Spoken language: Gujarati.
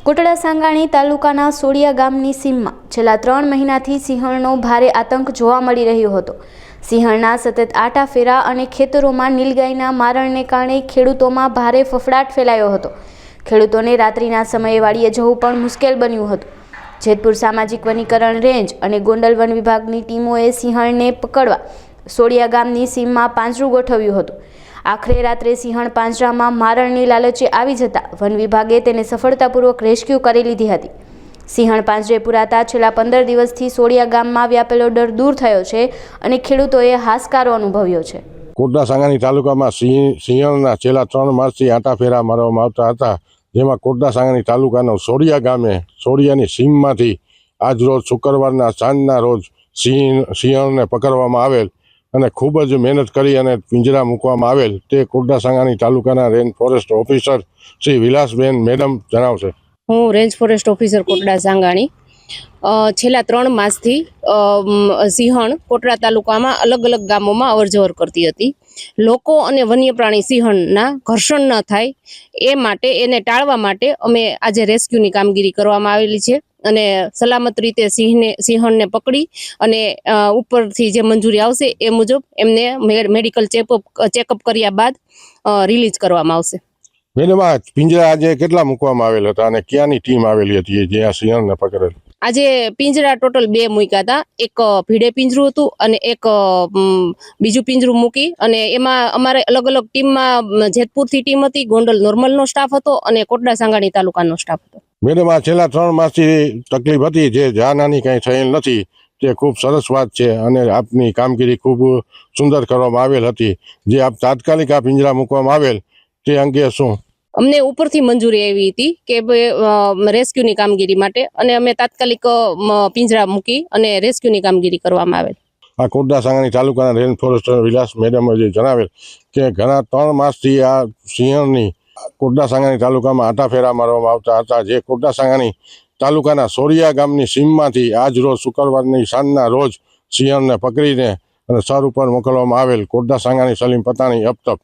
કોટડા સાંગાણી તાલુકાના સોડિયા ગામની સીમમાં છેલ્લા 3 મહિનાથી સિંહણનો ભારે આતંક જોવા મળી રહ્યો હતો। સિંહણના સતત આટાફેરા અને ખેતરોમાં નીલગાયના મારણને કારણે ખેડૂતોમાં ભારે ફફડાટ ફેલાયો હતો। ખેડૂતોને રાત્રિના સમયે વાડીએ જવું પણ મુશ્કેલ બન્યું હતું। જેતપુર સામાજિક વનીકરણ રેન્જ અને ગોંડલ વન વિભાગની ટીમોએ સિંહણને પકડવા સોડિયા ગામની સીમમાં પાંજરું ગોઠવ્યું હતું। આખરે રાત્રે સિંહણ પાંજરામાં મારણની લાલચે આવી જતા વન વિભાગે તેને સફળતાપૂર્વક રેસ્ક્યુ કરી લીધી હતી। સિંહણ પાંજરે પુરાતા છેલ્લા 15 દિવસથી સોડિયા ગામમાં વ્યાપેલો ડર દૂર થયો છે અને ખેડૂતોએ હાશકારો અનુભવ્યો છે। કોટડા સાંગાણી તાલુકામાં સિંહણના છેલ્લા 3 માસથી આંટાફેરા મારવામાં આવતા હતા, જેમાં કોટડા સાંગાણી તાલુકાનો સોડિયા ગામે સોડિયાની સીમમાંથી આજરોજ શુક્રવારના સાંજના રોજ સિંહણને પકડવામાં આવેલ અને ખૂબ જ મહેનત કરી અને પિંજરા મૂકવામાં આવેલ તે કોટડા સાંગાણી તાલુકાના range forest officer Shri Vilasben madam જણાવશે। હું range forest officer Kotda Sangani છેલ્લા 3 માસથી સિંહણ કોટડા તાલુકામાં અલગ અલગ ગામોમાં અવરજવર કરતી હતી। લોકો અને વન્ય પ્રાણી સિંહણના ઘર્ષણ ન થાય એ માટે એને ટાળવા માટે અમે આજે રેસ્ક્યુની કામગીરી કરવામાં આવેલી છે અને સલામત રીતે સિંહણને પકડી અને ઉપરથી જે મંજૂરી આવશે એ મુજબ એમને મેડિકલ ચેકઅપ કર્યા બાદ રિલીઝ કરવામાં આવશે। મેડમ, આ પિંજરા આજે કેટલા મૂકવામાં આવેલ હતા અને ક્યાંની ટીમ આવેલી હતી જે આ સિંહણને પકડેલ? આજે પિંજરા ટોટલ 2 મૂક્યા હતા। એક ભીડે પિંજરું હતું અને એક બીજું પિંજરું મૂકી અને એમાં અમારે અલગ અલગ ટીમમાં જેતપુરથી ટીમ હતી, ગોંડલ નોર્મલનો સ્ટાફ હતો અને કોટડા સાંગાણી તાલુકાનો સ્ટાફ હતો। મેડમ, આ છેલ્લા 3 માસથી તકલીફ હતી જે જાનહાની કંઈ થયેલ નથી, તે ખૂબ સરસ વાત છે અને આપની કામગીરી ખૂબ સુંદર કરવામાં આવેલ હતી। જે આપ તાત્કાલિક આ પિંજરા મૂકવામાં આવેલ તે અંગે શું? અમને ઉપરથી મંજૂરી આવી હતી કે રેસ્ક્યુની કામગીરી માટે અને અમે તાત્કાલિક પિંજરા મૂકી અને રેસ્ક્યુની કામગીરી કરવામાં આવેલ। આ કોટડા સાંગાણી તાલુકાના રેન્જ ફોરેસ્ટર વિલાસ મેડમે જે જણાવેલ કે ઘણા 3 માસથી આ સિંહણની કોટડા સાંગાણી તાલુકામાં આંટાફેરા મારવામાં આવતા હતા, જે કોટડા સાંગાણી તાલુકાના સોડિયા ગામની સીમમાંથી આજ રોજ શુક્રવારની સાંજના રોજ સિંહણને પકડીને અને સર ઉપર મોકલવામાં આવેલ। કોટડા સાંગાણી સલીમ પતાણી અબતક।